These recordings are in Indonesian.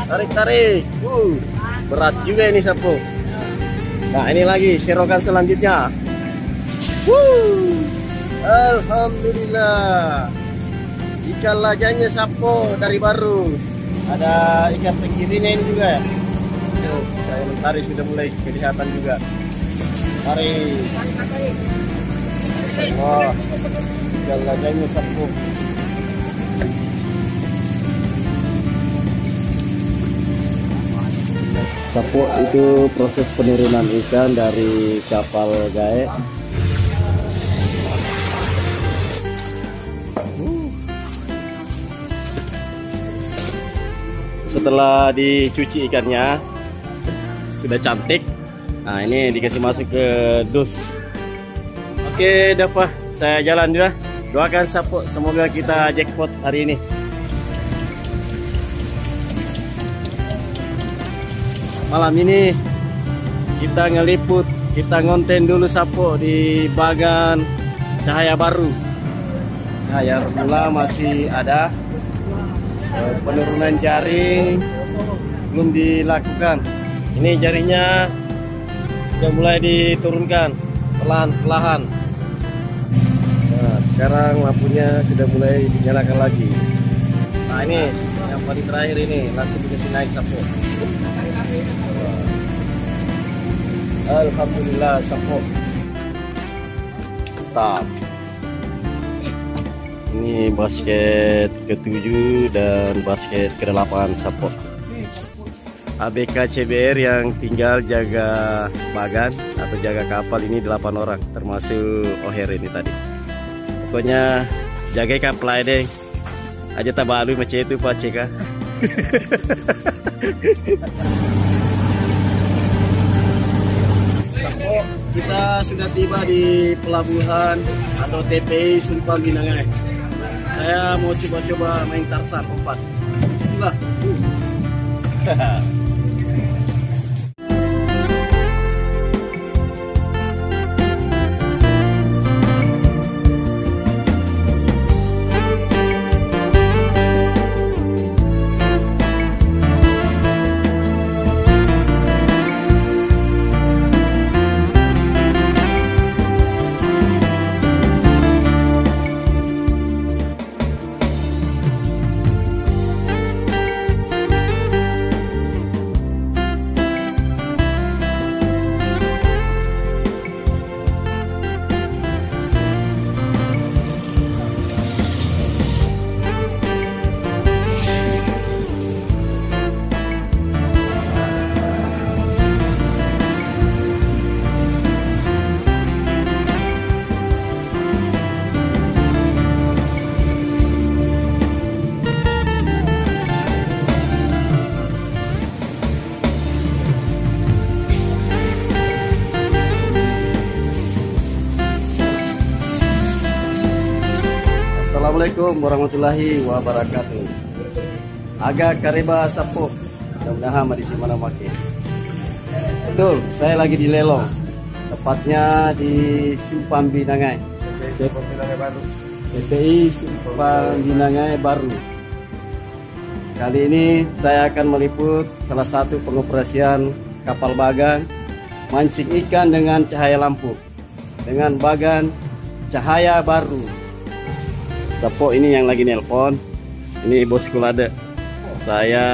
Tarik. Berat juga ini sapu. Nah, ini lagi serokan selanjutnya. Alhamdulillah. Ikan lajanya sapu dari baru. Ada ikan penggirinya ini juga ya. Tuh, saya tarik sudah mulai kelihatan juga. Tarik. Wah, ikan lajanya sapu. Sapu itu proses penurunan ikan dari kapal gae. Setelah dicuci ikannya sudah cantik. Nah, ini dikasih masuk ke dus. Oke, Dafa, saya jalan dulu. Doakan sapu, semoga kita jackpot hari ini. Malam ini kita ngeliput, kita ngonten dulu sapu di Bagan Cahaya Baru. Cahaya Mula masih ada, penurunan jaring belum dilakukan. Ini jaringnya sudah mulai diturunkan perlahan-lahan. Nah, sekarang lampunya sudah mulai dinyalakan lagi. Nah, ini yang paling terakhir ini langsung dikasih naik sapu. Alhamdulillah sapu. Mantap. Ini basket ke-7 dan basket ke-8 sapu. ABK CBR yang tinggal jaga bagan atau jaga kapal ini 8 orang, termasuk Oher ini tadi. Pokoknya jaga kapal deh. Aja tabalu macam itu Pak Ceka. Kita sudah tiba di pelabuhan atau TPI Simpang Binangai. Saya mau coba-coba main Tarsan 4. Bismillah. Assalamualaikum warahmatullahi wabarakatuh. Agak kareba sapu. Mudah-mudahan di mana makin. Betul, saya lagi di Lelong. Tepatnya di Simpang Binangai. TPI Simpang Binangai Baru. Kali ini saya akan meliput salah satu pengoperasian kapal bagan mancing ikan dengan cahaya lampu. Dengan bagan Cahaya Baru. Sapo ini yang lagi nelpon. Ini bosku Lade. Saya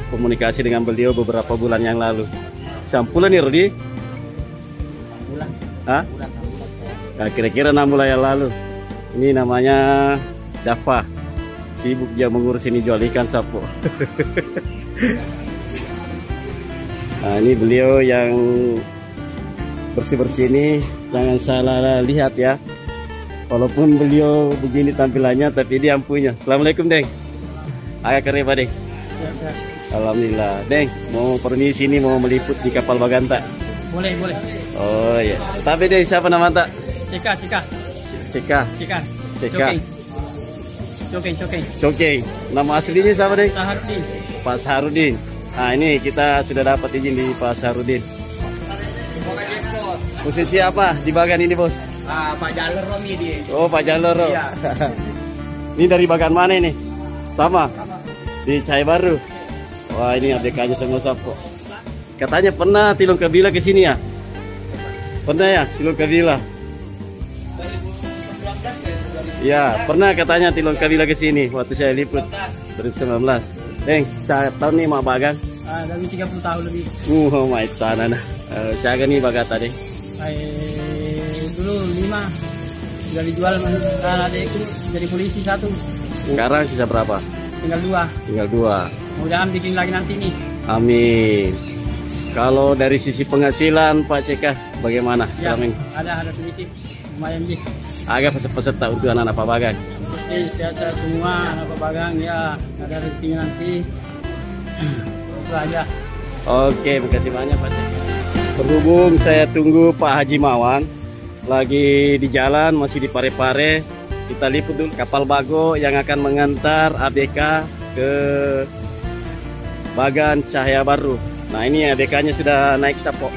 komunikasi dengan beliau beberapa bulan yang lalu. Sampulan nih Rudi? Bulan. Hah? Nah, kira-kira 6 bulan yang lalu. Ini namanya Dafa. Sibuk dia mengurus ini jual ikan sapo. Nah, ini beliau yang bersih-bersih ini. Jangan salah lihat ya. Walaupun beliau begini tampilannya, tapi dia punya. Assalamualaikum, Deng. Agak keren, Deng. Alhamdulillah. Deng, mau permisi ini mau meliput di kapal Baganta. Boleh. Oh iya. Tapi Deng, siapa nama tak? Ceka. Cokeng. Nama aslinya siapa, Deng? Saharudin. Pak Saharudin. Nah, ini kita sudah dapat izin di Pak Saharudin. Posisi apa di bagan ini, Bos? Pak Jalur Romi dia. Oh, Pak Jalur. Iya. Ini dari bagan mana ini? Sama. Di Cahaya Baru. Wah, ini ABK-nya semua Sapo. Katanya pernah Tilong Kabila ke sini ya? Pernah ya Tilong Kabila? Ya, pernah katanya Tilong Kabila ke sini waktu saya liput 2019. Deng, saya tahun nih mak bagang. Dari 30 tahun lebih. My tanah. Saya kan nih bagat tadi. Dulu 5 sudah dijual, adekku jadi polisi 1. Sekarang sisa berapa? Tinggal 2. Tinggal 2. Mudah-mudahan bikin lagi nanti nih. Amin. Kalau dari sisi penghasilan Pak CK bagaimana? Ya, ada sedikit, lumayan sih. Agak peserta untuk anak-anak Pak Bagang. Sehat-sehat semua anak Pak Bagang ya, ada rezekinya nanti. Itu aja. Oke, makasih banyak Pak CK. Berhubung saya tunggu Pak Haji Mawan lagi di jalan, masih di Parepare. Kita liput dulu kapal Bago yang akan mengantar ABK ke Bagan Cahaya Baru. Nah, ini ABK-nya sudah naik Sapo.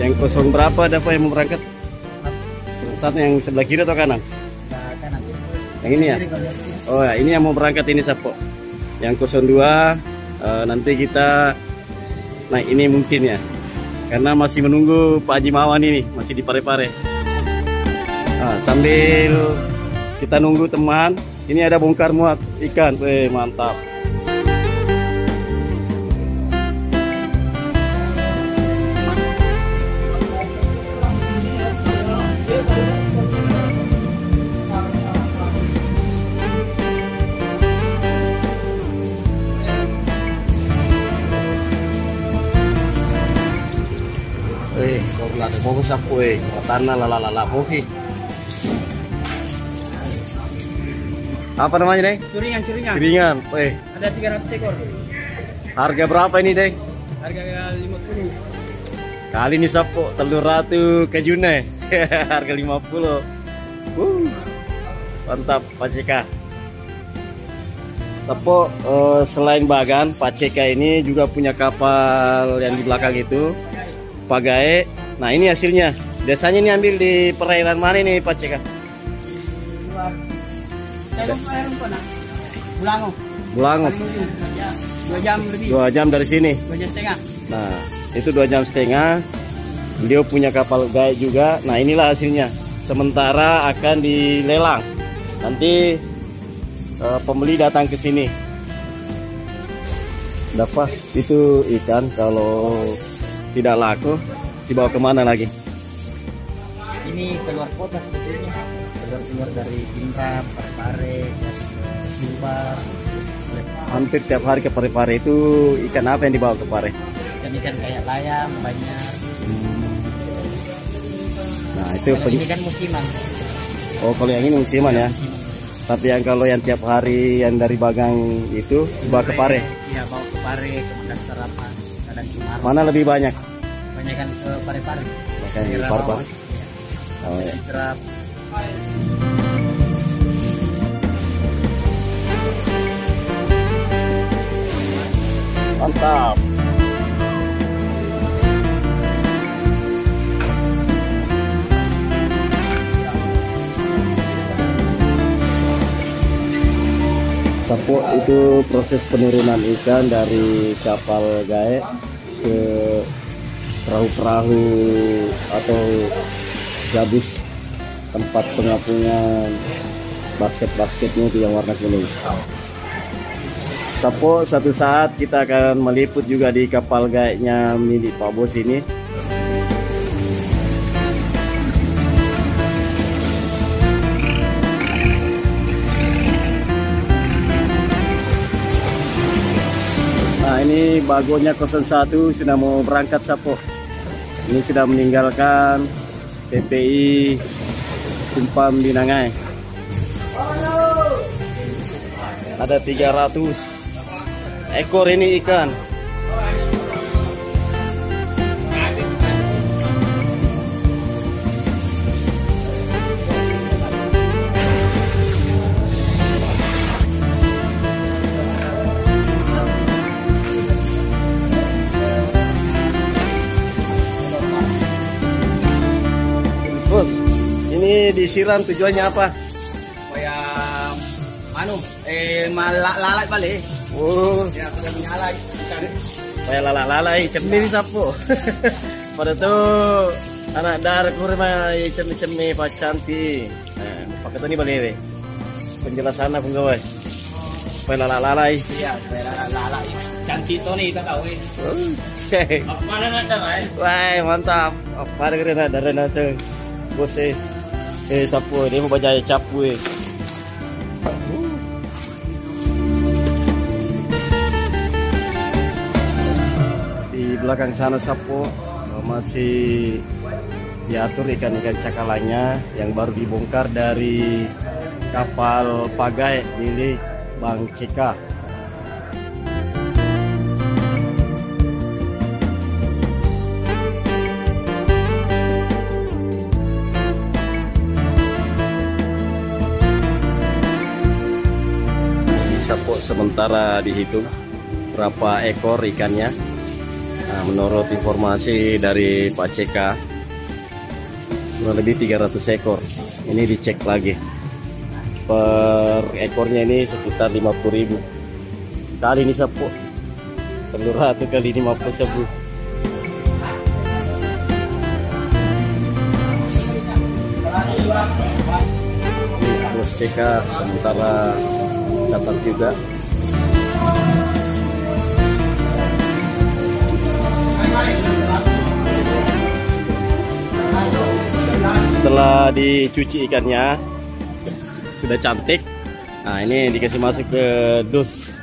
Yang kosong berapa ada Pak yang mau berangkat? Saat yang sebelah kiri atau kanan? Kanan. Yang ini ya? Oh ya, ini yang mau berangkat ini Sapo. Yang 02 nanti kita naik ini mungkin ya. Karena masih menunggu Pak Haji Mawan ini, masih di Parepare. Nah, sambil kita nunggu teman, ini ada bongkar muat ikan. Mantap. Mau sapu tanah lalala poki. Apa namanya, Deng? Curingan. Curingan. Ada 300 ekor. Harga berapa ini, Deng? Harga 50. Kali ini sapu telur ratu kejune. Harga 50. Mantap Pak CK. Sapu selain Bagan, Pak CK ini juga punya kapal yang di belakang itu, Pagae. Nah, ini hasilnya. Biasanya ini ambil di perairan mana ini Pak CK? Di luar. Saya Bulango. Bulango. 2 jam lebih. 2 jam dari sini. 2 jam setengah. Nah, itu 2 jam setengah. Beliau punya kapal gae juga. Nah, inilah hasilnya. Sementara akan dilelang. Nanti pembeli datang ke sini. Dapat itu ikan, kalau tidak laku dibawa kemana lagi? Ini keluar kota sebetulnya, keluar dari Pintar, Parepare, Sumbar. Hampir tiap hari ke Parepare. Itu ikan apa yang dibawa ke Pare? Ikan kayak layam banyak. Nah, itu ini kan musiman. Oh, kalau yang ini musiman ya. Tapi kalau yang tiap hari yang dari Bagang itu dibawa ke Pare? Iya, bawa ke Pare, ke Makassar, kadang Cimaru. Mana lebih banyak? Banyak kan ke Parepare. Makan di Parepare. Oh ya. Mantap. Sapu itu proses penurunan ikan dari kapal gae ke perahu-perahu atau gabus tempat pengapungan basket-basketnya itu yang warna kuning. Sapo, satu saat kita akan meliput juga di kapal gaeknya milik Pak Bos ini. Nah, ini bagonya 01 sudah mau berangkat Sapo. Ini sudah meninggalkan PPI Tumpam Binangai. Ada 300 ekor ini ikan. Ini disiram tujuannya apa? Supaya lalai balik. Oh, Ya, sudah menyalai ikan. supaya lalai cemni sapo. Pada tuh anak dar kurma cemni pak cantik. Pakai tadi balik. Penjelasan apa enggak, weh? Supaya lalai. Iya, supaya lalai. Cantik tuh nih kita tahu. Oke. Apa ada lain? Wah, mantap. Apa ada keren ada langsung. Bos sapu dia mau baca capu. Di belakang sana sapu masih diatur ikan-ikan cakalanya yang baru dibongkar dari kapal pagai milik Bang Cika. Sapu sementara dihitung berapa ekor ikannya. Nah, menurut informasi dari Pak CK kurang lebih 300 ekor. Ini dicek lagi. Per ekornya ini sekitar 50.000. Kali ini sapu telur 1 kali 50.000. Bos CK sementara catat juga. Setelah dicuci ikannya sudah cantik. Nah, ini dikasih masuk ke dus.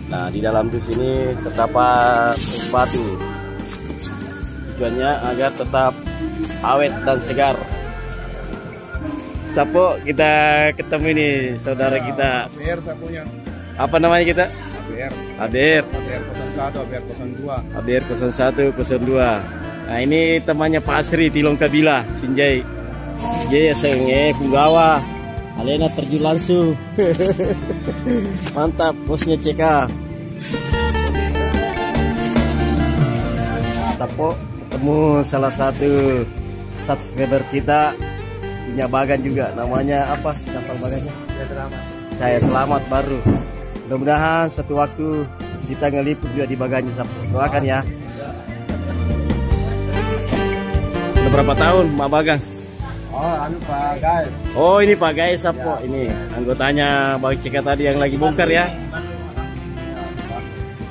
Nah, di dalam dus ini terdapat batu. Tujuannya agar tetap awet dan segar. Sapo, kita ketemu ini saudara kita. ABR sapunya. Apa namanya kita? ABR. ABR. ABR 01, ABR 02. ABR 01, 02. Nah, ini temannya Pak Asri Tilong Kabila, Sinjai. Dia senge punggawa. Alena terjun langsung. Mantap, bosnya CK. Sapo ketemu salah satu subscriber kita, punya bagan juga. Namanya apa? Kapal bagannya? Saya Selamat baru. Mudah-mudahan suatu waktu kita ngeliput juga di bagannya Sapo. Doakan ya. Udah berapa tahun Mak Bagang? Oh, Pak guys. Oh, ini Pak Gais Sapo. Ini anggotanya Bang Cika tadi yang lagi bongkar ya.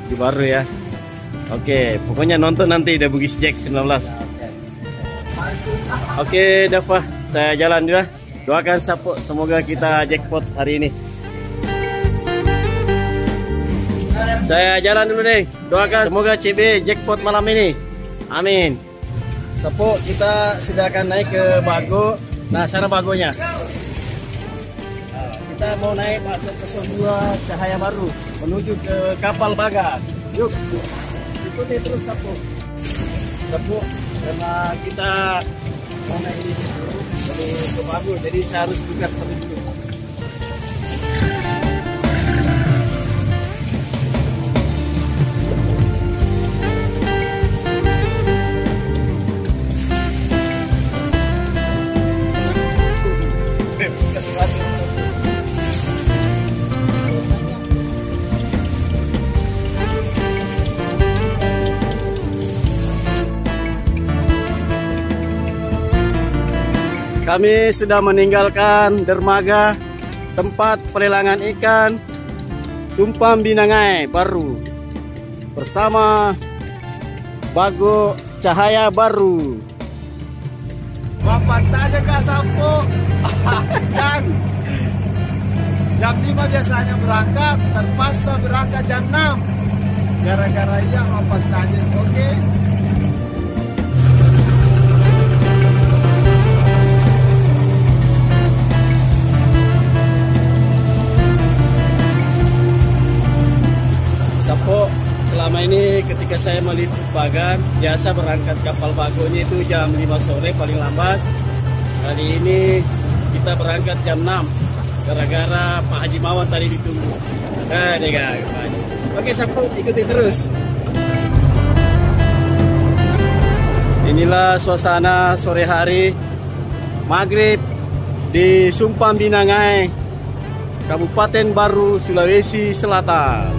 Di baru ya. Oke, pokoknya nonton nanti The Bugis Jack 19. Oke, Dava, saya jalan dulu. Doakan Sapo, semoga kita jackpot hari ini. Saya jalan dulu deh. Doakan semoga CB jackpot malam ini. Amin. Sapo, kita sudah akan naik ke Bago. Nah, sana Bagonya. Kita mau naik Bago 02 Cahaya Baru menuju ke kapal Baga. Yuk, ikuti terus Sapo. Sapo, karena kita mau naik ini dari ke Bago, jadi saya harus buka seperti itu. Kami sudah meninggalkan dermaga tempat pelelangan ikan Tumpang Binangai Baru bersama Bago Cahaya Baru. Bapak tanya Kak Sapo. Dan jam 5 biasanya berangkat, terpaksa berangkat jam 6. Gara-gara iya Bapak tanya, oke? Sapo, selama ini ketika saya meliput bagan, biasa berangkat kapal Bagonya itu jam 5 sore paling lambat. Kali ini kita berangkat jam 6 gara-gara Pak Haji Mawan tadi ditunggu. Oke Sapo, ikuti terus. Inilah suasana sore hari maghrib di Sumpang Binangai, Kabupaten Baru, Sulawesi Selatan.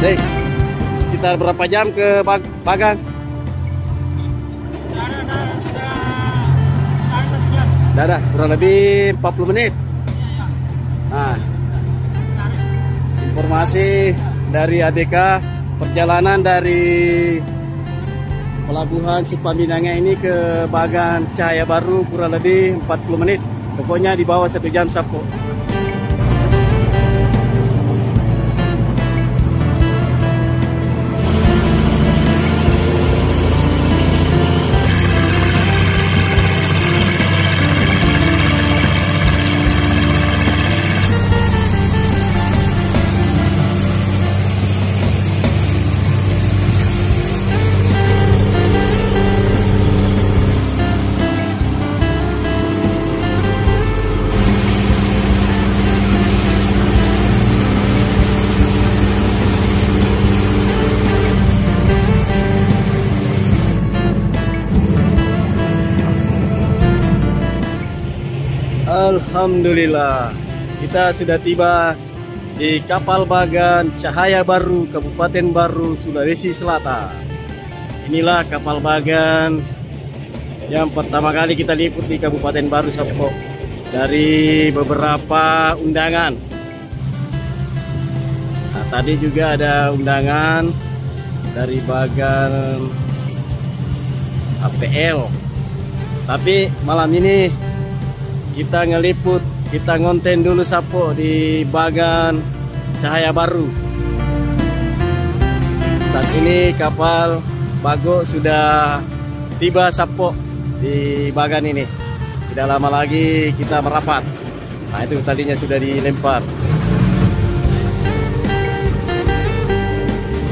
Dek, sekitar berapa jam ke Bagang? Ada kurang lebih 40 menit. Nah, informasi dari ADK, perjalanan dari Pelabuhan Sumpang Binangai ini ke Bagan Cahaya Baru kurang lebih 40 menit. Pokoknya di bawah 1 jam Sapo. Alhamdulillah, kita sudah tiba di kapal Bagan Cahaya Baru, Kabupaten Baru, Sulawesi Selatan. Inilah kapal Bagan yang pertama kali kita liput di Kabupaten Baru Sapo dari beberapa undangan. Nah, tadi juga ada undangan dari Bagan APL, tapi malam ini kita ngeliput, kita ngonten dulu Sapo di Bagan Cahaya Baru. Saat ini kapal Bago sudah tiba Sapo di Bagan ini. Tidak lama lagi kita merapat. Nah, itu talinya sudah dilempar.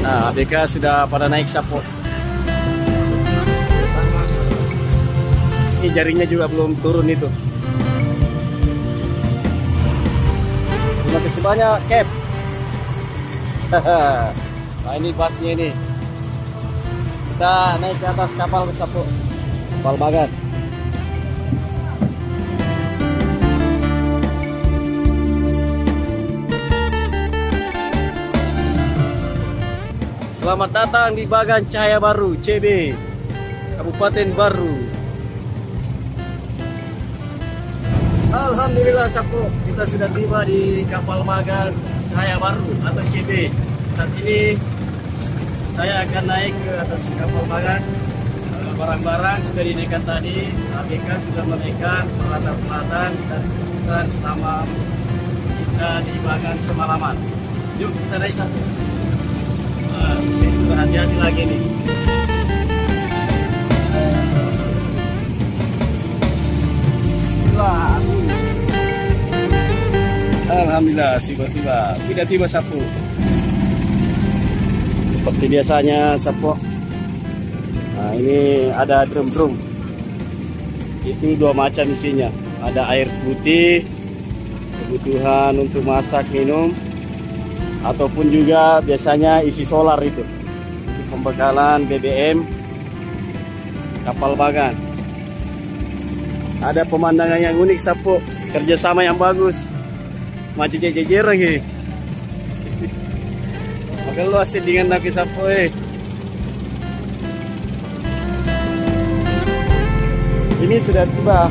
Nah, ABK sudah pada naik Sapo. Ini jaringnya juga belum turun itu. Terima kasih banyak, Cap. Nah, ini pasnya ini. Kita naik ke atas kapal Sapo, kapal Bagan. Selamat datang di Bagan Cahaya Baru, CB, Kabupaten Baru. Alhamdulillah Sapo, kita sudah tiba di kapal Bagan Cahaya Baru atau CB. Saat ini saya akan naik ke atas kapal Bagan. Barang-barang sudah dinaikkan tadi, ABK sudah menaikkan peralatan-peralatan dan kebutuhan selama kita di Bagan semalaman. Yuk kita naik Sapo. Saya sudah hati-hati lagi nih. Bismillah. Alhamdulillah sudah tiba Sapo. Seperti biasanya Sapo. Nah, ini ada drum-drum. Itu 2 macam isinya. Ada air putih, kebutuhan untuk masak minum, ataupun juga biasanya isi solar itu untuk pembekalan BBM kapal Bagan. Ada pemandangan yang unik Sapo, kerjasama yang bagus. Maju jejer lagi. Maka lu asik dengan Nabi Sapo Ini sudah tiba.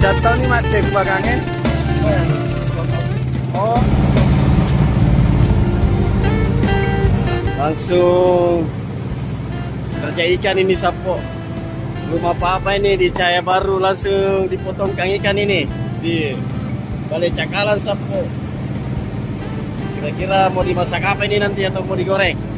Jatuh nih mati belakangnya. Oh, langsung kerja ikan ini Sapo. Belum apa-apa ini di Cahaya Baru, langsung dipotong kang ikan ini di Balai Cakalan Sapo. Kira-kira mau dimasak apa ini nanti atau mau digoreng?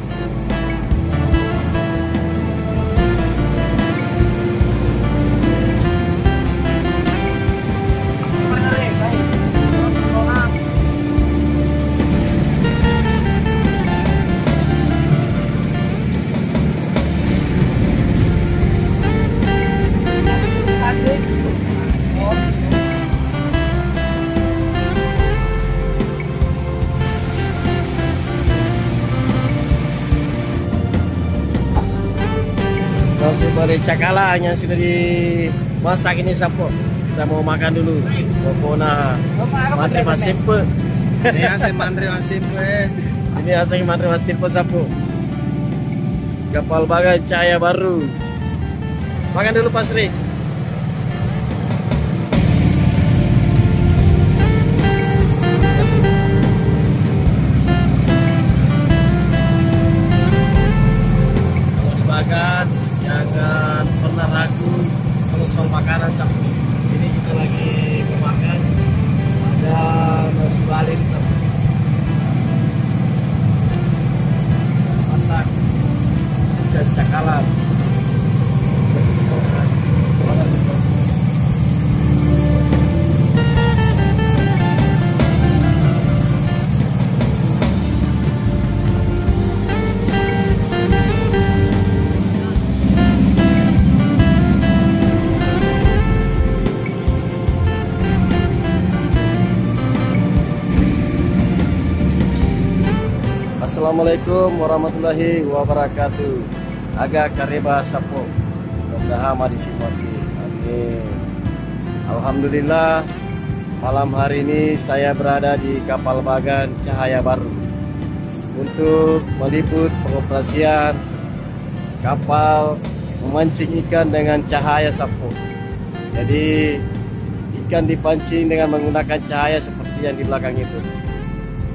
Masih boleh cakalang yang sudah dimasak ini sapo. Kita mau makan dulu. Pokoknya mantri masippe. Ini asing mantri masippe. Ini asing mantri masippe sapo. Kapal bagan cahaya baru. Makan dulu Pak Sri. Makan, jangan pernah ragu kalau soal makanan sapu. Ini kita lagi makan, ada nasi balik sapu, masak dan cakalang. Assalamualaikum warahmatullahi wabarakatuh. Agak kareba sapo. Mudah di Simoti. Amin. Alhamdulillah, malam hari ini saya berada di kapal bagan Cahaya Baru untuk meliput pengoperasian kapal memancing ikan dengan cahaya sapo. Jadi ikan dipancing dengan menggunakan cahaya seperti yang di belakang itu.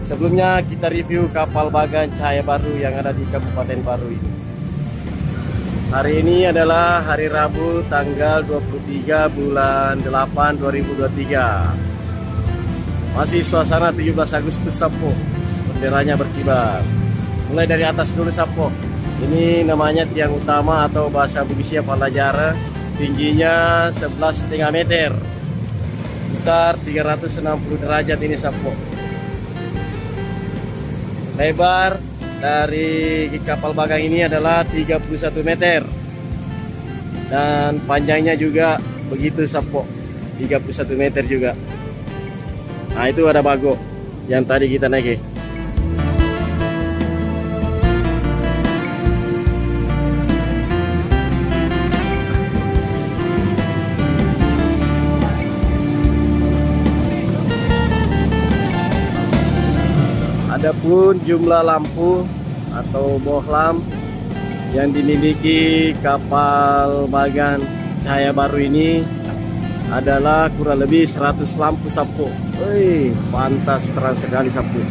Sebelumnya kita review kapal bagan Cahaya Baru yang ada di Kabupaten Baru ini. Hari ini adalah hari Rabu tanggal 23 bulan 8 2023. Masih suasana 17 Agustus sapo. Benderanya berkibar. Mulai dari atas dulu sapo. Ini namanya tiang utama atau bahasa Bugisnya Palajara. Tingginya 11,5 meter. Putar 360 derajat ini sapo. Lebar dari kapal bagang ini adalah 31 meter dan panjangnya juga begitu sapo, 31 meter juga. Nah itu ada bago yang tadi kita naik. Adapun jumlah lampu atau bohlam yang dimiliki kapal bagan Cahaya Baru ini adalah kurang lebih 100 lampu sapu. Wih, pantas terang sekali sapu.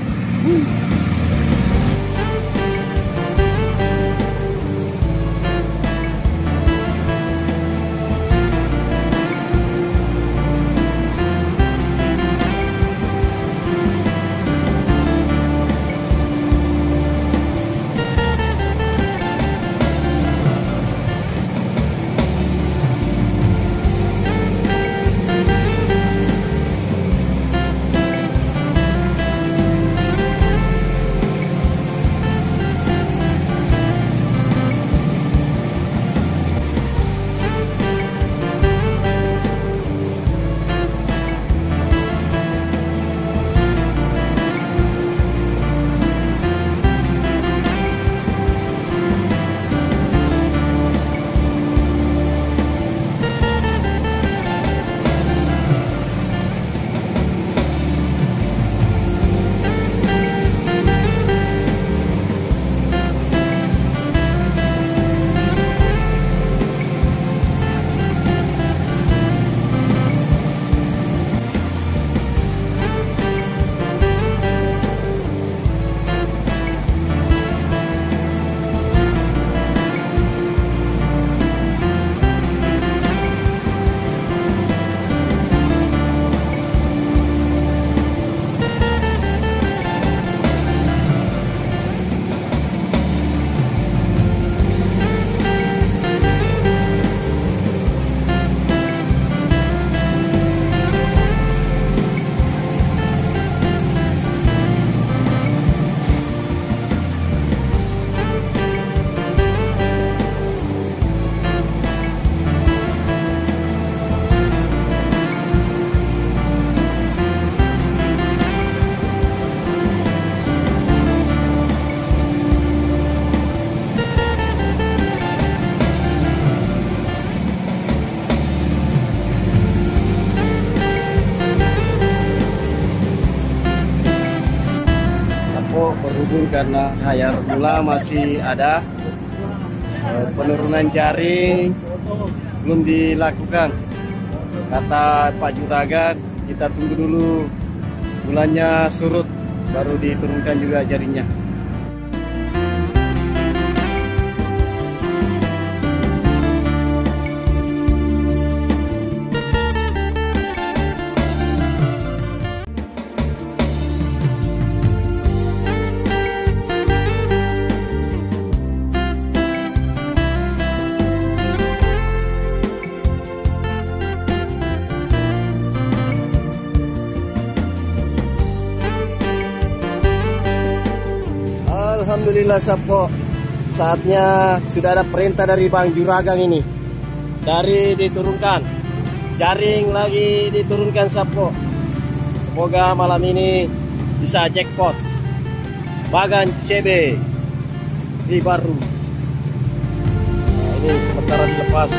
sapo berhubung karena cahaya rembulan masih ada, penurunan jaring belum dilakukan. Kata Pak Juragan, kita tunggu dulu bulannya surut baru diturunkan juga jaringnya. Alhamdulillah Sapo, saatnya sudah ada perintah dari Bang Juragan ini. Dari diturunkan, jaring lagi diturunkan Sapo. Semoga malam ini bisa jackpot. Bagan CB di baru. Nah, ini sementara dilepas.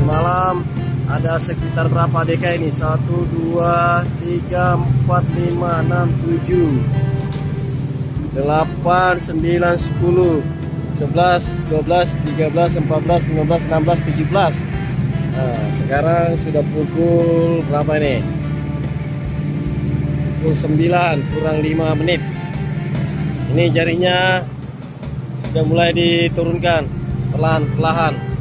Malam ada sekitar berapa DK ini? 1, 2, 3, 4, 5, 6, 7, 8, 9, 10, 11, 12, 13, 14, 15, 16, 17. Nah, sekarang sudah pukul berapa ini? Pukul 9 kurang 5 menit. Ini jaringnya sudah mulai diturunkan perlahan-lahan.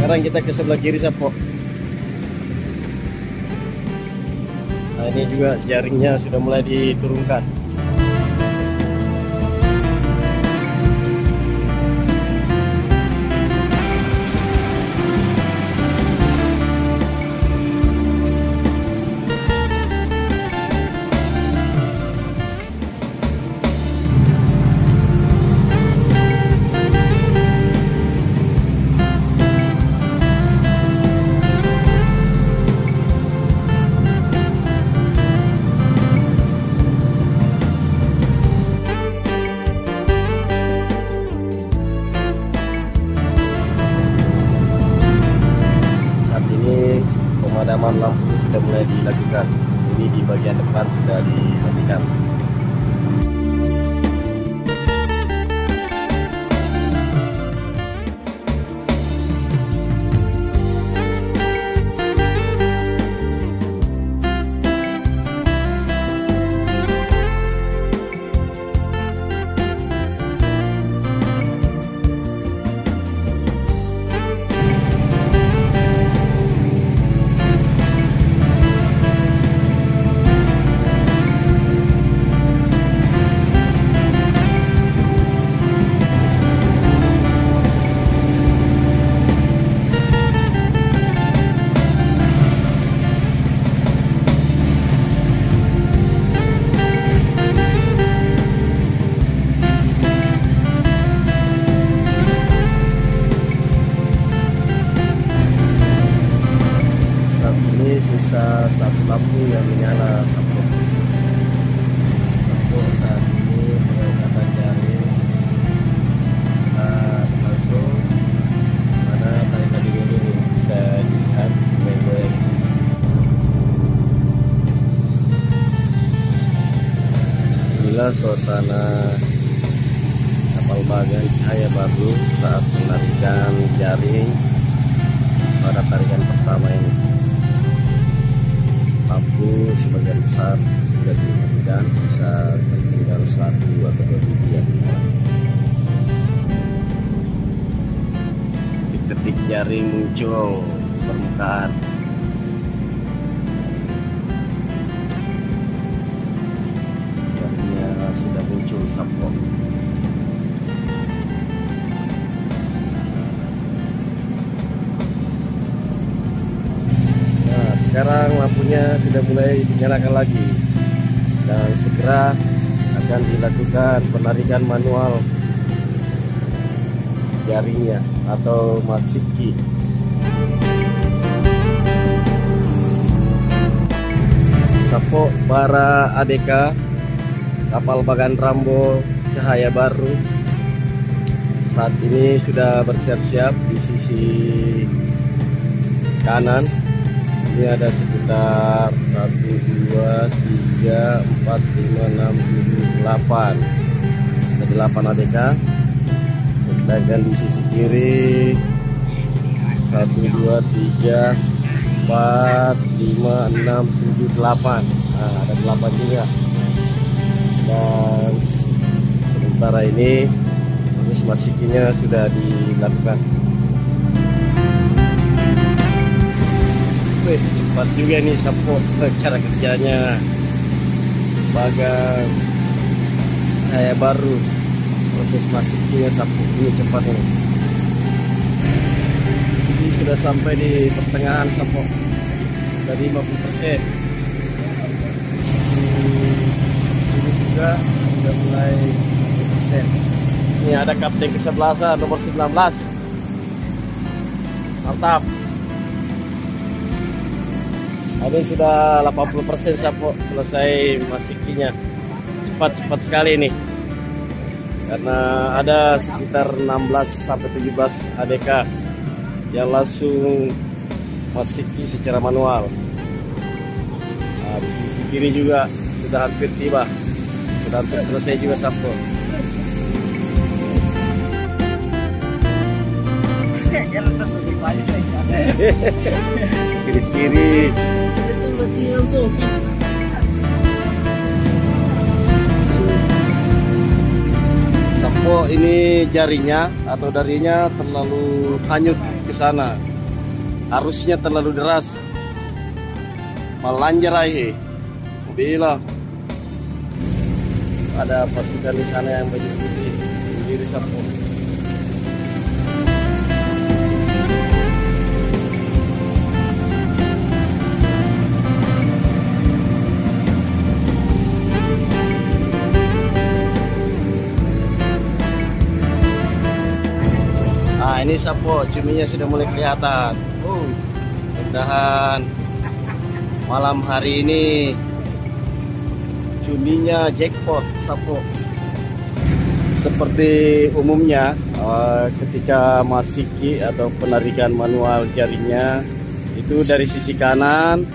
Sekarang kita ke sebelah kiri Sapo. Nah, ini juga jaringnya sudah mulai diturunkan. Pemadaman lampu sudah mulai dilakukan. Ini di bagian depan sudah dimatikan. Sisa satu lampu yang menyala Sapo. Sapo saat ini pengangkatan jaring langsung mana tadi ini bisa dilihat goyang-goyang. Inilah suasana kapal Bagan Cahaya Baru saat menarikan jaring pada tarikan pertama ini. Lampu sebagian besar sudah dimatikan, sisa tinggal 1 atau 2 biji yang menyala. Detik-detik jaring muncul permukaan. Jaringnya sudah muncul Sapo. Sekarang lampunya sudah mulai dinyalakan lagi dan segera akan dilakukan penarikan manual jaringnya atau masiki. Sapo para ADK kapal Bagan Rambo cahaya baru saat ini sudah bersiap-siap di sisi kanan. Ini ada sekitar 1, 2, 3, 4, 5, 6, 7, 8. Ada 8 ADK. Sedangkan di sisi kiri 1, 2, 3, 4, 5, 6, 7, 8. Nah, ada 8 juga. Dan sementara ini proses masikinya sudah dilakukan. Wih, cepat juga nih Sapo cara kerjanya. Bagan saya baru proses masikinya Sapo ini cepat nih. Ini sudah sampai di pertengahan Sapo, dari 50%. Ini juga sudah mulai 50%. Ini ada kapten ke-11 nomor 19. Mantap. Ini sudah 80% Sapo selesai masikinya. Cepat sekali nih. Karena ada sekitar 16 sampai 17 ADK yang langsung masiki secara manual. Nah, di sisi kiri juga sudah hampir tiba. Sudah hampir selesai juga Sapo. Siri-siri. Sapo ini jarinya atau darinya terlalu hanyut ke sana. Arusnya terlalu deras. Melanjarai. Bila ada pasukan di sana yang baju putih sendiri Sapo. Nah, ini Sapo cuminya sudah mulai kelihatan. Mudah-mudahan malam hari ini cuminya jackpot Sapo. Seperti umumnya ketika masiki atau penarikan manual jaringnya itu dari sisi kanan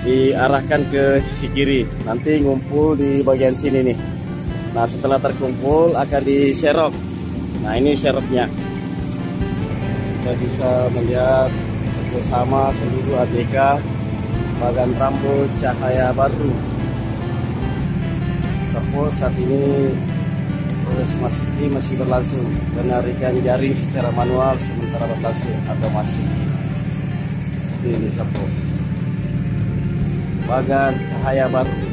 diarahkan ke sisi kiri, nanti ngumpul di bagian sini nih. Nah, setelah terkumpul akan diserok. Nah, ini seroknya. Kita bisa melihat bersama seluruh ADK bagan rambut cahaya baru. Sapo saat ini proses masiki masih berlangsung. Penarikan jaring secara manual sementara berlangsung atau masih. Ini Sapo. Bagan cahaya baru,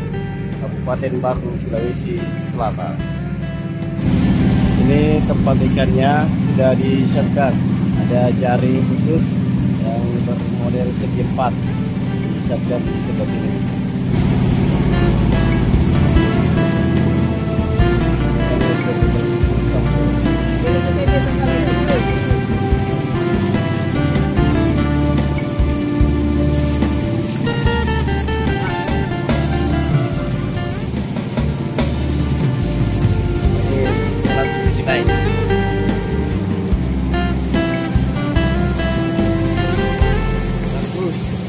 Kabupaten Baru, Sulawesi Selatan. Ini tempat ikannya sudah disiapkan. Ada jaring khusus yang bermodel segi 4 disiapkan di sebelah sini.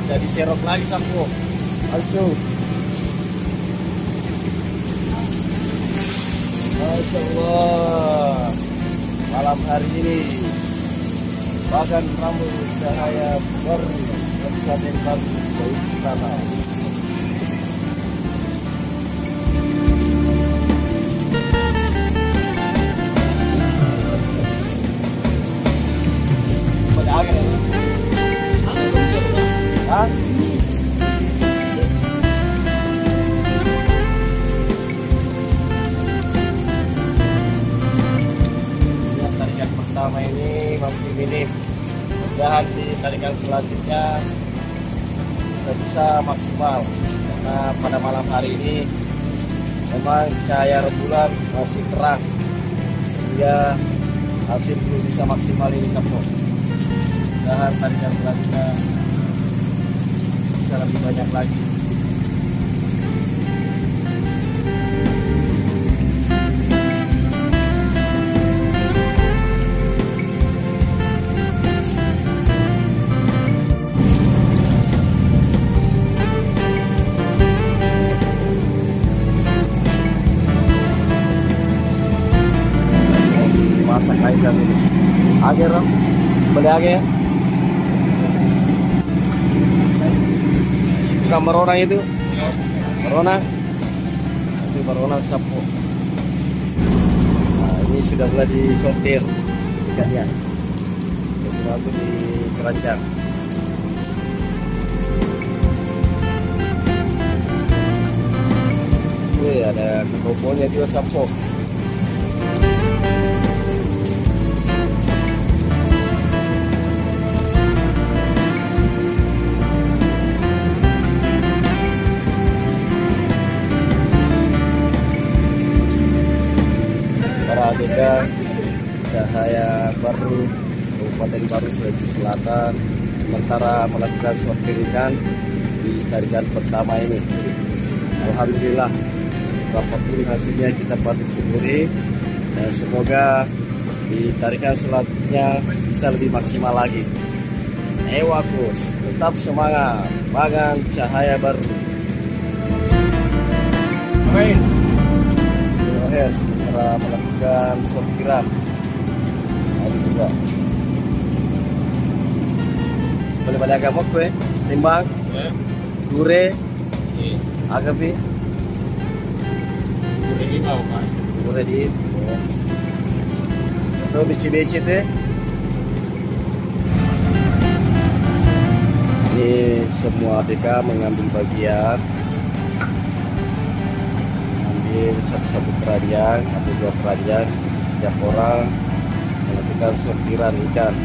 Jadi serok lagi Sapo langsung. Masya Allah, malam hari ini bagan rambut cahaya baru Kabupaten Baru Sulawesi Selatan. Tarikan pertama ini masih minim. Mudah-mudahan di tarikan selanjutnya kita bisa maksimal, karena pada malam hari ini memang cahaya rembulan masih terang sehingga hasil belum bisa maksimal ini Sapo. Mudah-mudahan tarikan selanjutnya bisa lebih banyak lagi. masak ayam ini. Agar beli aja. Bukan Barona itu. Barona. Itu Barona sapu. Nah, ini sudah mulai disortir ikannya. Sudah masuk di keranjang. Wih, ada kekoponya juga sapu. Para Cahaya Baru, Kabupaten Baru, Sulawesi Selatan, sementara melakukan sortir ikan di tarikan pertama ini. Alhamdulillah, apapun hasilnya kita patut syukuri, dan semoga di tarikan selanjutnya bisa lebih maksimal lagi. Ewakus, tetap semangat, Bagang Cahaya Baru. Baik. Sementara melakukan sortiran ini juga boleh balik agak mok kue timbang dure agak bi dure di atau bici teh ini semua ADK mengambil bagian satu keranjang atau 2 keranjang, setiap orang melakukan sortiran ikan.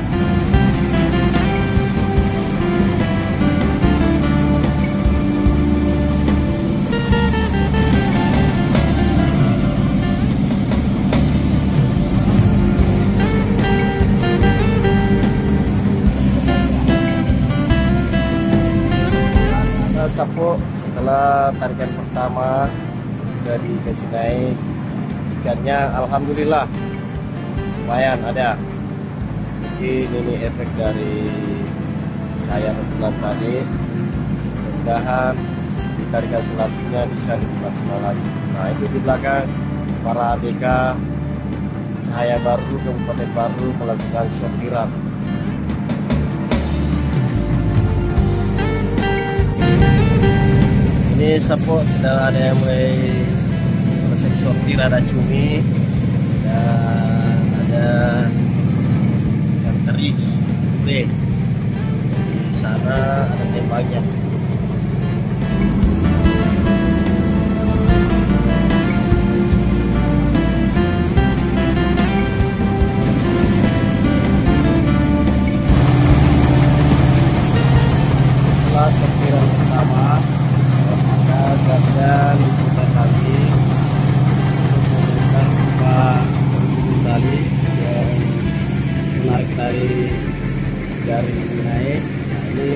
Nah, sapu setelah tarikan pertama sudah dikasih naik ikannya, alhamdulillah lumayan ada. Mungkin ini efek dari cahaya rembulan tadi, mudah-mudahan di tarikan selanjutnya bisa lebih maksimal lagi. Nah, itu di belakang para ABK Cahaya Baru Kabupaten Baru melakukan sortiran. Ini sapu sudah ada yang mulai selesai disortir, ada cumi dan ada ikan teri, di sana ada tembaknya. Setelah sortiran pertama, dan diputar lagi menggunakan tali yang menarik dari jaring ini naik. Nah, ini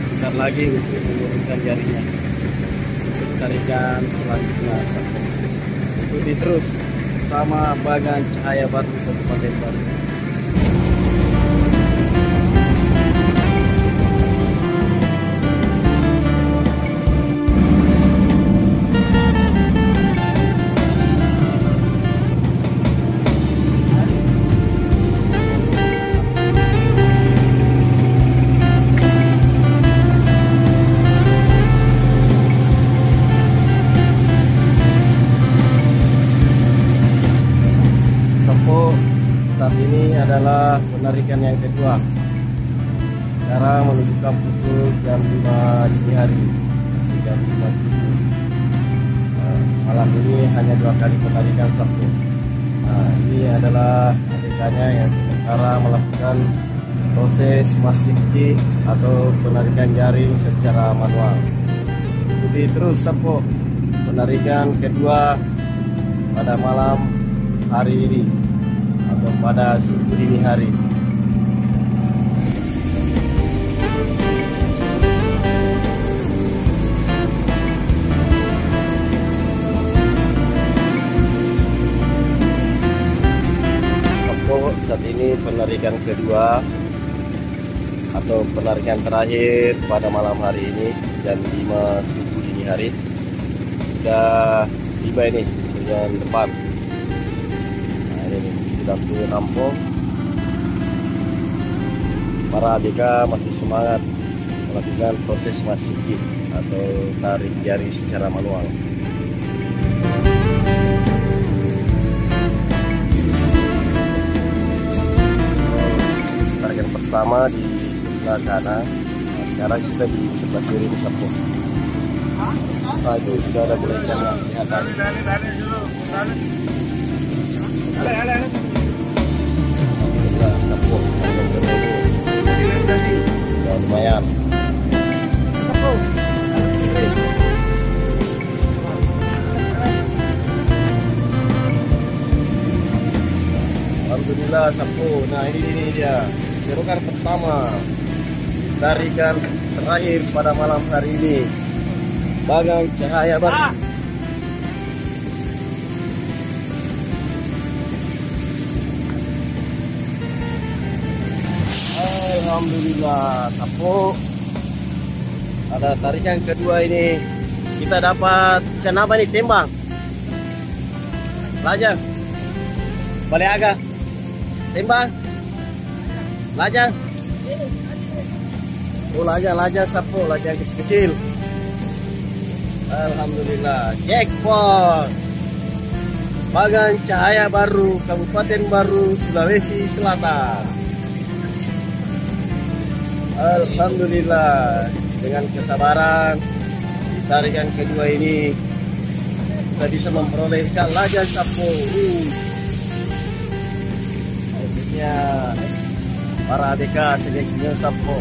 putar lagi untuk menurunkan jaringnya untuk tarikan selanjutnya. Ikuti terus sama Bagang Cahaya Baru Kabupaten Baru. Saat ini adalah penarikan yang kedua. Sekarang menunjukkan pukul jam 5 dini hari, jam 5 subuh. Malam ini hanya 2 kali penarikan Sabtu. Nah, ini adalah ADK-nya yang sementara melakukan proses masiki atau penarikan jaring secara manual. Ikuti terus sapu penarikan kedua pada malam hari ini atau pada subuh dini hari. Saat ini penarikan kedua atau penarikan terakhir pada malam hari ini jam 5 subuh dini hari sudah tiba ini bagian depan. Nah, ini sudah hampir rampung. Para ABK masih semangat melakukan proses masjid atau tarik jari secara manual. Tarikan pertama di sebelah kanan. Nah, sekarang kita di sebelah kiri di sapu. Nah, itu sudah ada golekan yang kelihatan. Alhamdulillah sapu. Sudah lumayan. Alhamdulillah sapu. Nah ini dia serokan pertama, tarikan terakhir pada malam hari ini. Bagang Cahaya Baru. Alhamdulillah sapu. Ada tarikan kedua ini. Kita dapat ikan apa nih? Tembang, lajang, balik agak, tembang, lajang. Oh lajang sapu, lajang kecil-kecil. Alhamdulillah, jackpot. Bagang Cahaya Baru, Kabupaten Baru, Sulawesi Selatan. Alhamdulillah, dengan kesabaran tarikan kedua ini kita bisa memperoleh ikan lajang sapu. Akhirnya para ABK seleksinya sapu.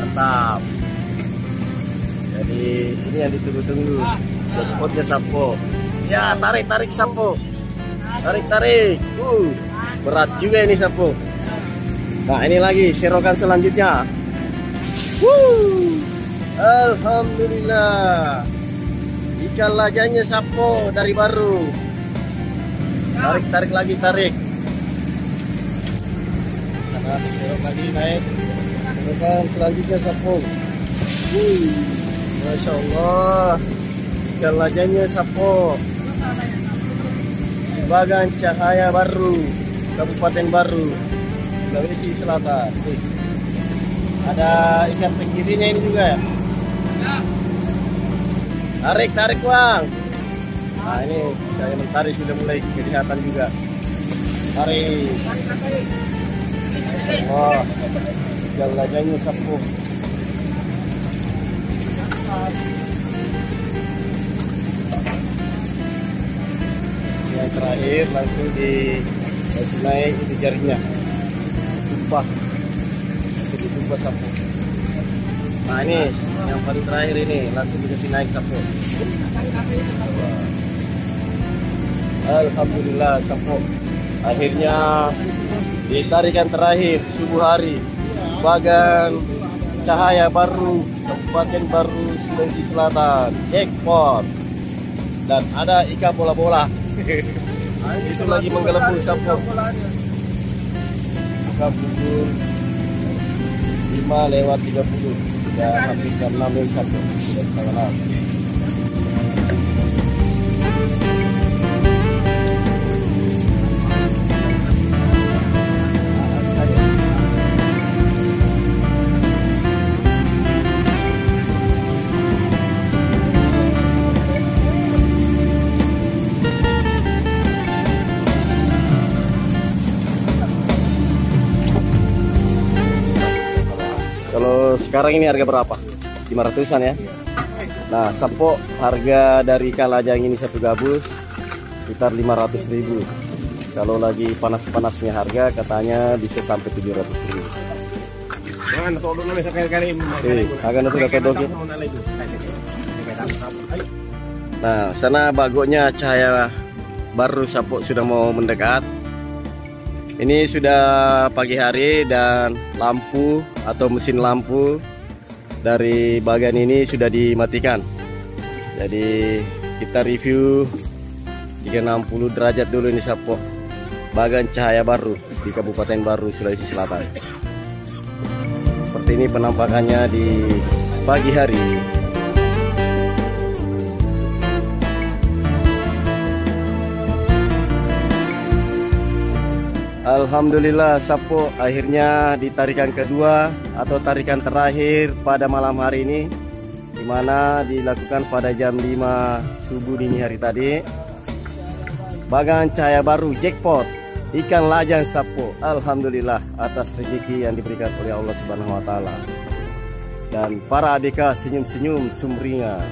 Mantap. Jadi ini yang ditunggu-tunggu, jackpotnya sapu. Ya, tarik sapu. Tarik. Berat juga ini sapu. Nah, ini lagi serokan selanjutnya. Alhamdulillah, ikan lajangnya sapu dari Baru. Tarik lagi. Karena serok lagi naik. Serokan selanjutnya sapu. Masya Allah, ikan lajangnya sapu. Bagang Cahaya Baru, Kabupaten Baru, Sulawesi Selatan. Ada ikan penggirinya ini juga ya. Tarik Bang. Nah ini saya menarik sudah mulai kelihatan juga. Tarik. Wah, ikan lajangnya sapu. Yang terakhir langsung naik itu jarinya. Tumpah sapu. Nah ini yang paling terakhir ini langsung dikasih naik sapu. Alhamdulillah sapu. Akhirnya ditarikan terakhir subuh hari. Bagang Cahaya Baru, Kabupaten Baru, Sulawesi Selatan. Jackpot. Dan ada ikan bola-bola. Itu lagi menggelembung sapu. Buka pukul 5:30. Sudah hampir jam 6:01. Sudah setengah 6. Kalau sekarang ini harga berapa? 500-an ya. Nah, sapu harga dari ikan lajang ini satu gabus sekitar 500.000. Kalau lagi panas-panasnya harga katanya bisa sampai 700.000. Jangan tolong dulu sekali-kali. Akan itu dapat dogi. Nah, sana bagoknya Cahaya Baru sapu sudah mau mendekat. Ini sudah pagi hari dan lampu atau mesin lampu dari bagian ini sudah dimatikan. Jadi kita review 360 derajat dulu ini sapu Bagang Cahaya Baru di Kabupaten Baru, Sulawesi Selatan. Seperti ini penampakannya di pagi hari. Alhamdulillah Sapo, akhirnya di tarikan kedua atau tarikan terakhir pada malam hari ini, di mana dilakukan pada jam 5 subuh dini hari tadi. Bagan Cahaya Baru jackpot ikan lajang Sapo. Alhamdulillah atas rezeki yang diberikan oleh Allah Subhanahu wa taala. Dan para ABK senyum-senyum sumringah.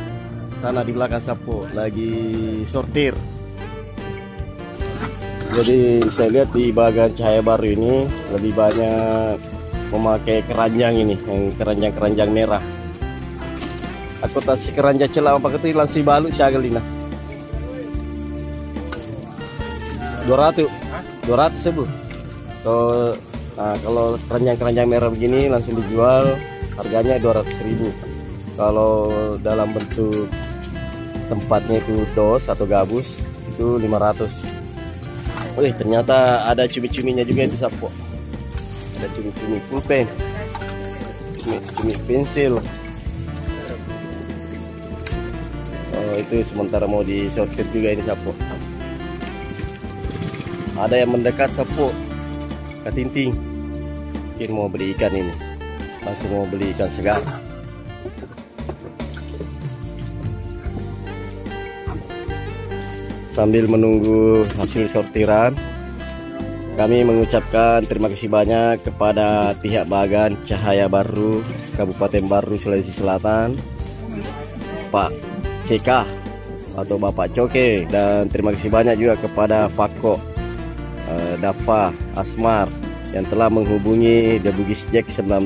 Sana di belakang Sapo lagi sortir. Jadi saya lihat di Bagan Cahaya Baru ini lebih banyak memakai keranjang ini, yang keranjang-keranjang merah. Aku kasih keranjang celah apa itu langsung balut siagalina. 200 sebu. Kalau keranjang-keranjang merah begini langsung dijual harganya 200.000. Kalau dalam bentuk tempatnya itu dos atau gabus itu 500. Wih, ternyata ada cumi-cuminya juga itu Sapo. Ada cumi-cumi pulpen, cumi pensil. Oh, itu sementara mau disortir juga ini Sapo. Ada yang mendekat Sapo, Katinting. Mungkin mau beli ikan ini. Langsung mau beli ikan segar. Sambil menunggu hasil sortiran, kami mengucapkan terima kasih banyak kepada pihak Bagan Cahaya Baru Kabupaten Baru Sulawesi Selatan, Pak CK atau Bapak Coke, dan terima kasih banyak juga kepada Fako, Dapa, Asmar yang telah menghubungi The Bugis Jack 19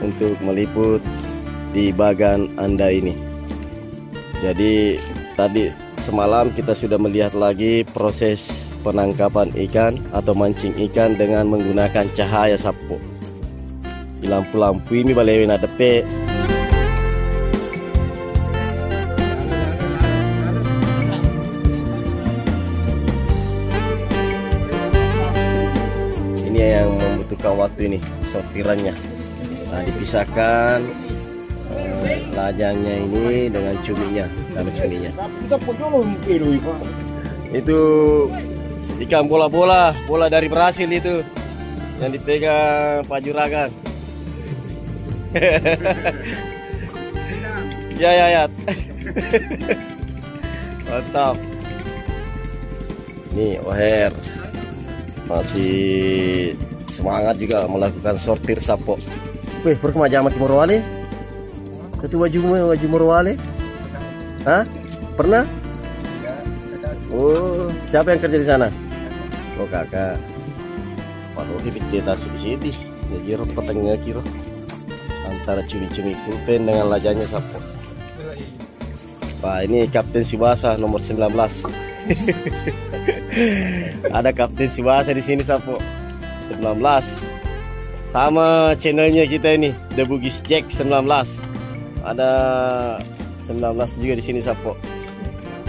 untuk meliput di Bagan Anda ini. Jadi tadi semalam kita sudah melihat lagi proses penangkapan ikan atau mancing ikan dengan menggunakan cahaya Sapo. Di lampu-lampu ini balewin ada pe. Ini yang membutuhkan waktu ini sortirannya. Nah, dipisahkan lajangnya ini dengan cuminya, sama cuminya. Itu ikan bola dari Brasil itu yang dipegang Pak Juragan. ya. Mantap. Nih Oher masih semangat juga melakukan sortir Sapo. Wih, perkemah jamak Morowale. Ketua waju Morowale? Hah? Pernah? Oh, siapa yang kerja di sana? Oh, kakak. Waduh, kita di sini. Jadi petengnya kira antara cumi-cumi pulpen dengan lajanya Sapo. Pak, ini Kapten Subasa nomor 19. Ada Kapten Subasa di sini Sapo. 19. Sama channelnya kita ini, The Bugis Jack 19. Ada 19 juga di sini Sapo.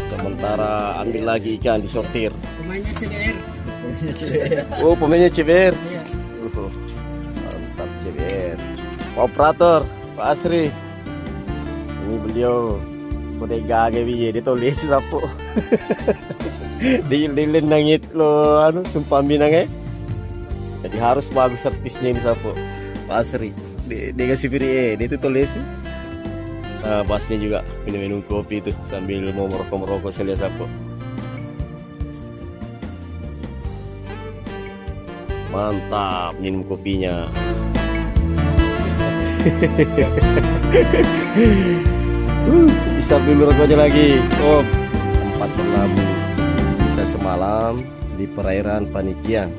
Sementara ambil lagi ikan disortir. Pemainnya CBR. Oh, pemainnya CBR. Mantap CBR. Operator Pak Asri. Ini beliau bodega gawe dia tulis Sapo. Di nangit lo sumpah binang. Jadi harus bagus servisnya ini Sapo. Pak Asri. Dia kasih free dia itu tulis. Nah, pasnya juga minum kopi itu sambil mau merokok saya lihat Sapo. Mantap minum kopinya. Isap dulu rokoknya lagi. Oh, tempat berlabuh kita semalam di perairan Panikian.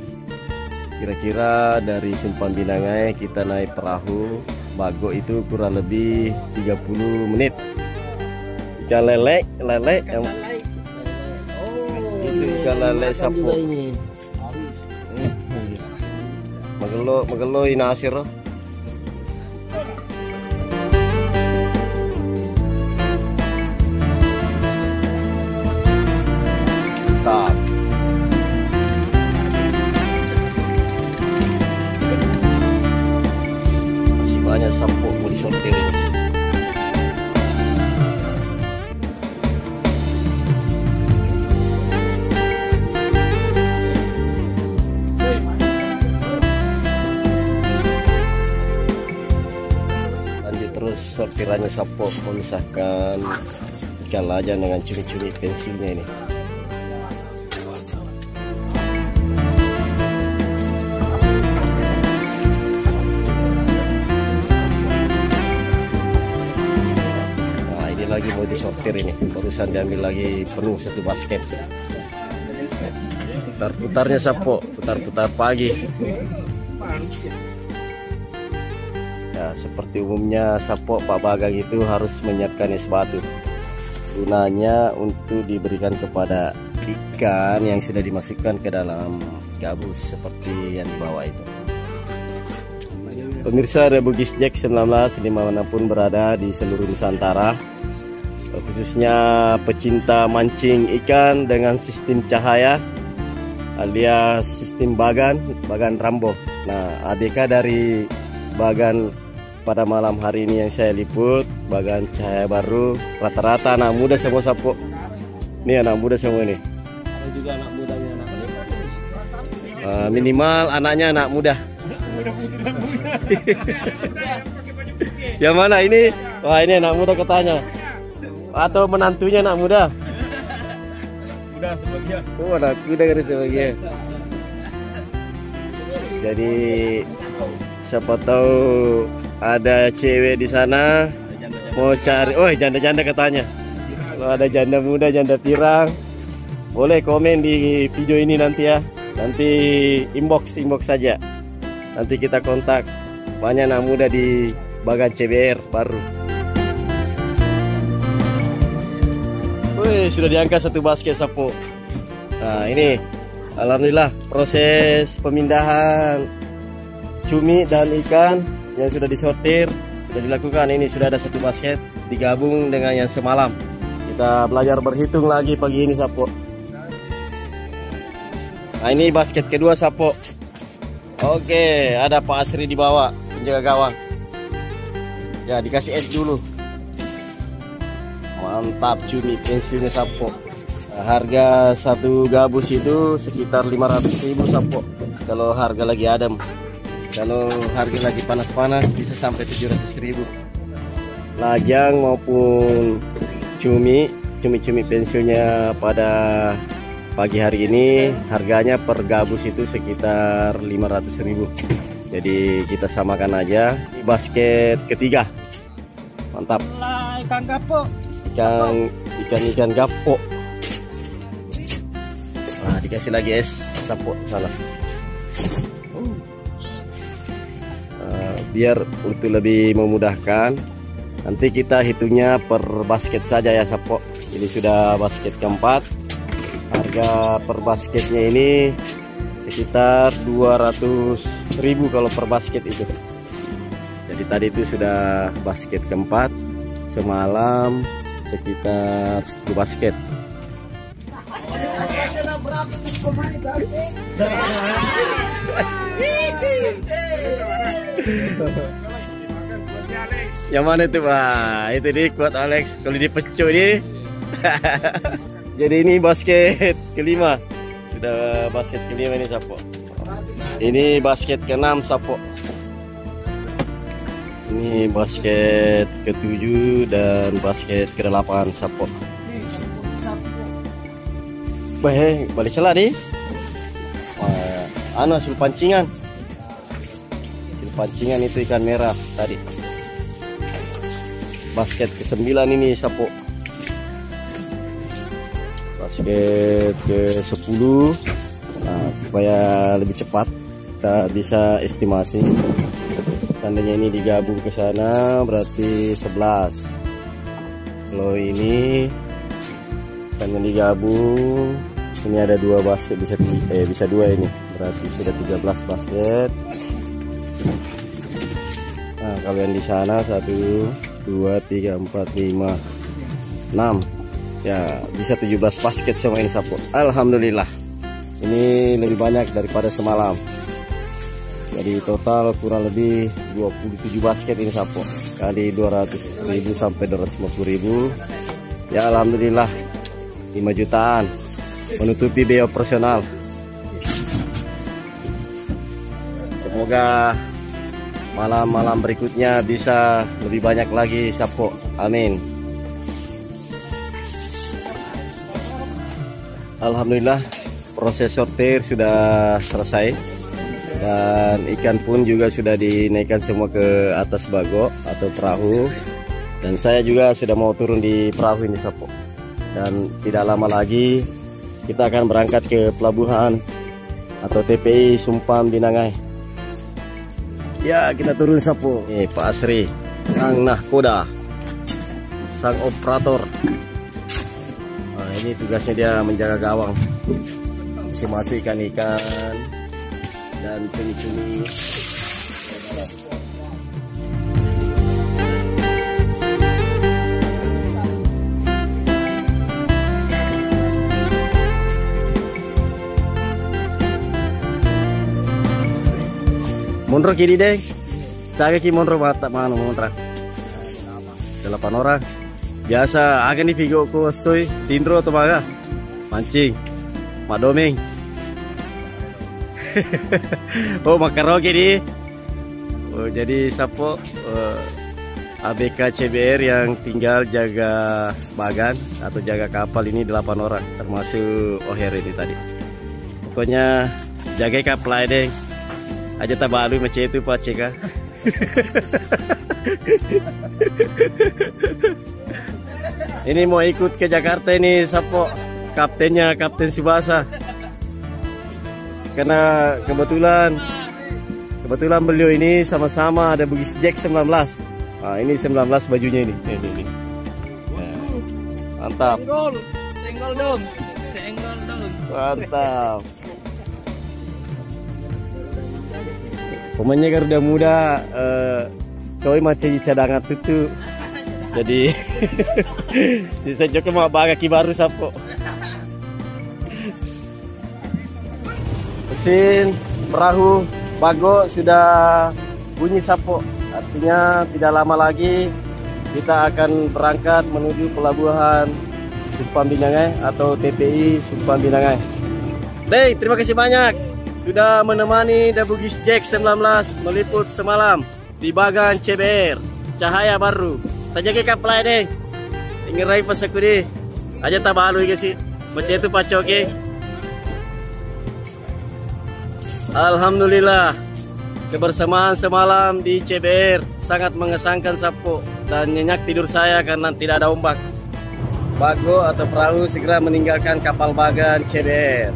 Kira-kira dari Simpang Binangai kita naik perahu Bago itu kurang lebih 30 menit. Ikan lele yang itu ikan lele Sapo. Magelo inasir. Tak. Banyak Sapo mau disortir ini. sortirannya Sapo, memisahkan ikan lajang dengan cumi-cumi pensilnya ini. Nah, ini lagi mau disortir ini, barusan diambil lagi penuh satu basket. Putar-putarnya Sapo, putar-putar pagi. Ya, seperti umumnya Sapo Pak Bagang itu harus menyiapkan es batu. Gunanya untuk diberikan kepada ikan yang sudah dimasukkan ke dalam gabus seperti yang di bawah itu. Pemirsa ada Bugis Jack 19 dimanapun berada di seluruh Nusantara, khususnya pecinta mancing ikan dengan sistem cahaya alias sistem Bagan Rambo. Nah, ABK dari Bagan pada malam hari ini yang saya liput, Bagan cahaya baru, rata-rata anak muda semua Sapo. Ini anak muda semua ini. Ada juga anak mudanya, Minimal anaknya anak muda. Yang mana ini? Wah, ini anak muda katanya. Atau menantunya anak muda? Udah sebagian. Oh, anak muda kan sebagian. Jadi siapa tahu ada cewek di sana mau cari, oh janda-janda katanya. Kalau ada janda muda, janda pirang, boleh komen di video ini nanti ya. Nanti inbox saja. Nanti kita kontak. Banyak anak muda di Bagan CBR baru. Wih, sudah diangkat satu basket Sapo. Nah, ini alhamdulillah proses pemindahan cumi dan ikan yang sudah disortir sudah dilakukan. Ini sudah ada satu basket digabung dengan yang semalam. Kita belajar berhitung lagi pagi ini Sapo. Nah, ini basket kedua Sapo. Oke, ada Pak Asri di bawah penjaga gawang. Ya, dikasih es dulu. Mantap, cumi pensilnya Sapo. Nah, harga satu gabus itu sekitar 500.000 Sapo. Kalau harga lagi adem. Kalau harga lagi panas-panas bisa sampai 700.000. Lajang maupun cumi pensilnya pada pagi hari ini harganya per gabus itu sekitar 500.000. Jadi kita samakan aja. Basket ketiga. Mantap. Ikan gapo. Ikan gapo. Nah, dikasih lagi es Sapo salah. Biar untuk lebih memudahkan, nanti kita hitungnya per basket saja ya Sapo. Ini sudah basket keempat. Harga per basketnya ini sekitar 200.000 kalau per basket itu. Jadi tadi itu sudah basket keempat, semalam sekitar 1 basket. Yang mana itu Pak? Itu di kuat Alex. Kalau dipecu ini. Jadi ini basket kelima. Sudah basket kelima ini Sapo. Ini basket ke-6 Sapo. Ini basket ke-7 dan basket ke-8 Sapo. Balik celah nih. Hasil pancingan. Hasil pancingan itu ikan merah tadi. Basket ke-9 ini Sapo. Basket ke-10. Nah, supaya lebih cepat kita bisa estimasi. Seandainya ini digabung ke sana berarti 11. Kalau ini seandainya digabung, ini ada 2 basket, bisa 2 ini. Berarti sudah 13 basket. Nah, kalau yang di sana 1 2 3 4 5 6. Ya, bisa 17 basket semua ini Sapo. Alhamdulillah. Ini lebih banyak daripada semalam. Jadi total kurang lebih 27 basket ini Sapo. Kali 200.000 sampai 250.000. Ya alhamdulillah 5 jutaan menutupi biaya operasional. Semoga malam-malam berikutnya bisa lebih banyak lagi Sapo. Amin. Alhamdulillah proses sortir sudah selesai dan ikan pun juga sudah dinaikkan semua ke atas bago atau perahu, dan saya juga sudah mau turun di perahu ini Sapo. Dan tidak lama lagi kita akan berangkat ke pelabuhan atau TPI Sumpam Binangai. Ya, kita turun Sapo. Nih Pak Asri, sang nahkoda, sang operator. Nah, ini tugasnya dia menjaga gawang. Masih ikan-ikan dan cumi-cumi. Mundur kiri deh. Saya ki mundur mata mana mundur. 8 orang. Biasa akan di video ko soy tindro atau baga. Mancing. Madomeng. Oh makaroke di. Oh jadi Sapo ABK CBR yang tinggal jaga bagan atau jaga kapal ini 8 orang, termasuk Oher ini tadi. Pokoknya jaga kapal deh. Aja tabalu macam itu Pak Ceka. Ini mau ikut ke Jakarta ini Sapo, kaptennya Kapten Subasa. Karena kebetulan beliau ini sama-sama ada Bugis Jack 19. Nah, ini 19 bajunya ini. Ini. Nah, mantap. Senggol dong. Senggol dong. Mantap. Pemainnya Garuda Muda, coy macam cadangan tutu. Jadi saya juga mau baga baru Sapo. Mesin perahu bago sudah bunyi Sapo. Artinya tidak lama lagi kita akan berangkat menuju pelabuhan Sumpam Binangai atau TPI Sumpam Binangai. Dei, terima kasih banyak sudah menemani The Bugis Jack 19 meliput semalam di bagan CBR Cahaya Baru. Tajake kapal deh. Ingerai pas aku deh. Aja tabalu ya sih. Macam itu pacoke. Alhamdulillah. Kebersamaan semalam di CBR sangat mengesankan Sapo, dan nyenyak tidur saya karena tidak ada ombak. Bago atau perahu segera meninggalkan kapal bagan CBR.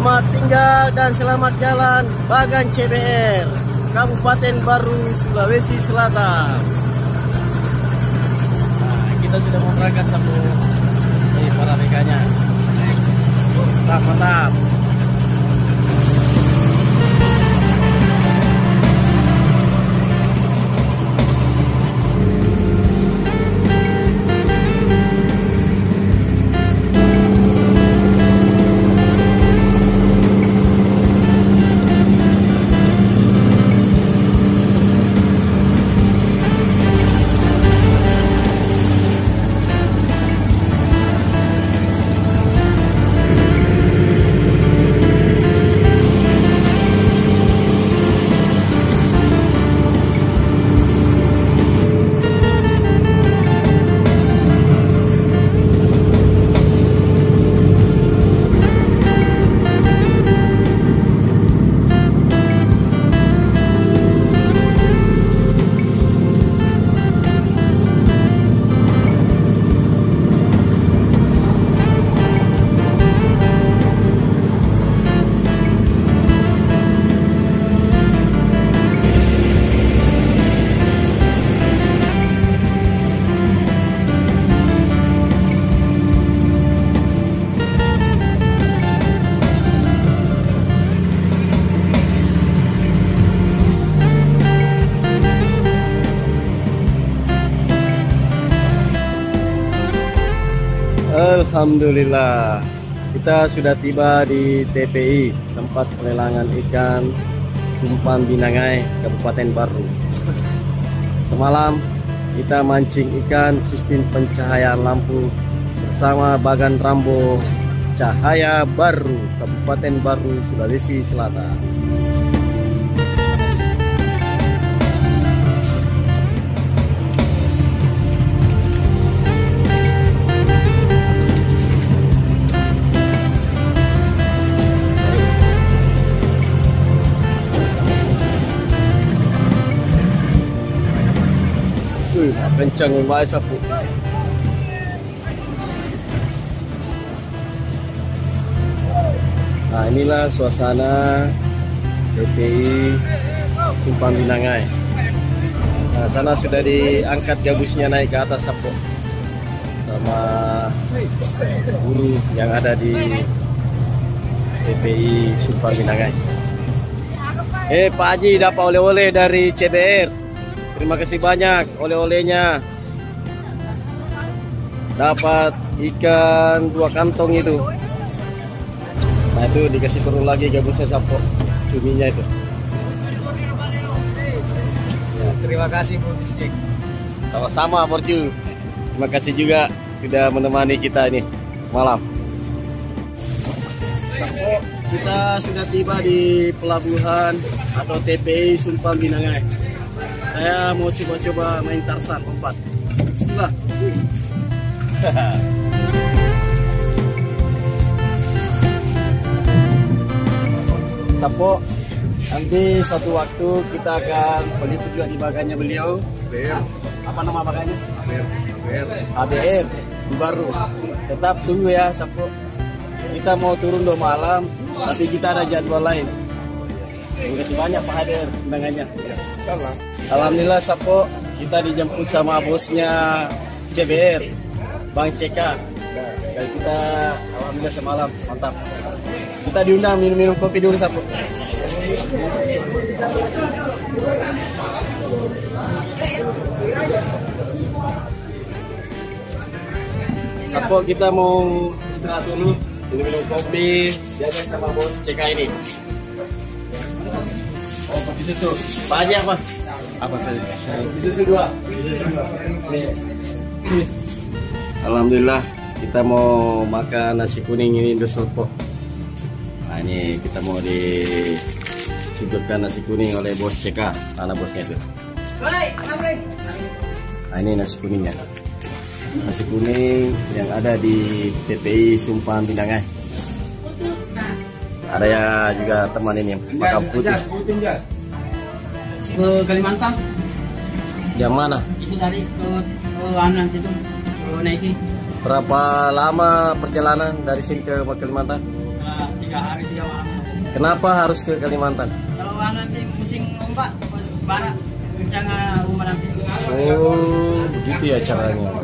Selamat tinggal dan selamat jalan bagan CBR Kabupaten Baru, Sulawesi Selatan. Nah, kita sudah mau berangkat Sapo. Ini para rekannya. Mantap. Alhamdulillah, kita sudah tiba di TPI, tempat pelelangan ikan umpan Binangai, Kabupaten Baru. Semalam kita mancing ikan sistem pencahayaan lampu bersama Bagan Rambo Cahaya Baru, Kabupaten Baru, Sulawesi Selatan. Kencang membawa sapu. Nah, inilah suasana TPI Umpan Binangai. Nah, sana sudah diangkat gabusnya naik ke atas sapu sama guru yang ada di TPI Umpan Binangai. Pak Haji dapat oleh-oleh dari CBR. Terima kasih banyak oleh-olehnya. Dapat ikan 2 kantong itu. Nah, itu dikasih turun lagi gabusnya sapo, cuminya itu. Ya, terima kasih Bro Bisjek. Sama-sama Borju. Terima kasih juga sudah menemani kita ini malam. Kita sudah tiba di pelabuhan atau TPI Umpan Binangai. Saya mau coba-coba main Tarsan lompat. Bismillah. Sapo, nanti suatu waktu kita akan peliput juga di bagannya beliau. Apa nama bagannya? ABR di Baru. Tetap tunggu ya Sapo. Kita mau turun 2 malam, tapi kita ada jadwal lain. Terima kasih banyak Pak Hadir undangannya. Insyaallah. Alhamdulillah Sapo, kita dijemput sama bosnya CBR, Bang CK. Dan kita alhamdulillah semalam mantap. Kita diundang minum-minum kopi dulu Sapo. Sapo, kita mau istirahat dulu, minum-minum kopi, jaga sama bos CK ini. Oh, kopi susu. Pak Haji apa? Apa saja? Kopi susu 2. Alhamdulillah, kita mau makan nasi kuning ini Dusselpok. Nah, ini kita mau disudutkan nasi kuning oleh bos CK, mana bosnya itu. Nah, ini nasi kuningnya. Nasi kuning yang ada di TPI Umpan Binangai. Ada ya juga teman ini yang makam putih. Ke Kalimantan. Yang mana? Itu dari ke Anan itu ke Naiki. Berapa lama perjalanan dari sini ke Kalimantan? 3 hari 3 malam. Kenapa harus ke Kalimantan? Kalau nanti musim ombak barat kencang rumah nanti. Oh, begitu ya caranya.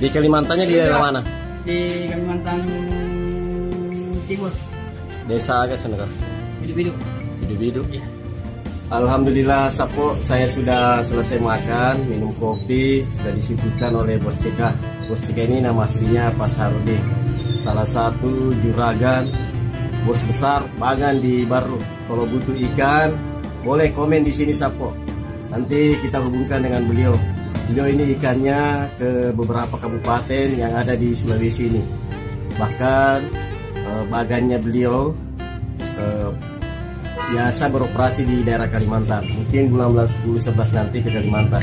Di Kalimantannya di daerah mana? Di Kalimantan Timur. Desa agak sana. Bidu-bidu. Bidu-bidu. Iya. Alhamdulillah Sapo, saya sudah selesai makan, minum kopi, sudah disibukkan oleh bos CK. Bos CK ini nama aslinya Pak Sarudin, salah satu juragan bos besar Bagan di Baru. Kalau butuh ikan, boleh komen di sini Sapo. Nanti kita hubungkan dengan beliau. Beliau ini ikannya ke beberapa kabupaten yang ada di Sulawesi ini. Bahkan bagannya beliau biasa beroperasi di daerah Kalimantan. Mungkin bulan 10-11 nanti ke Kalimantan.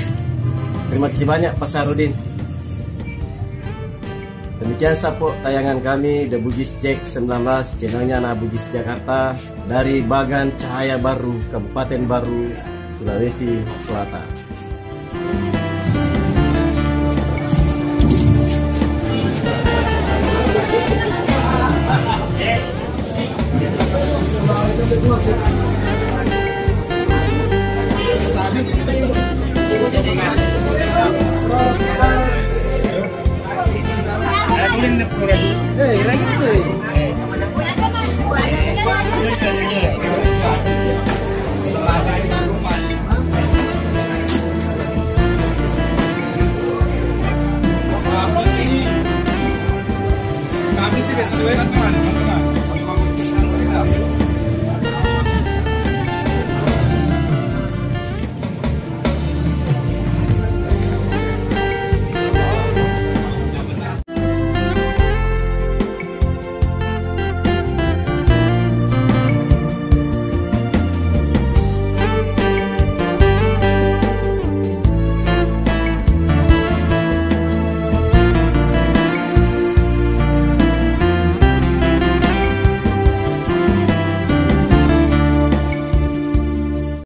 Terima kasih banyak Pak Sarudin. Demikian Sapo tayangan kami The Bugis Jack 19, channelnya Anak Bugis Jakarta, dari Bagan Cahaya Baru, Kabupaten Baru, Sulawesi Selatan.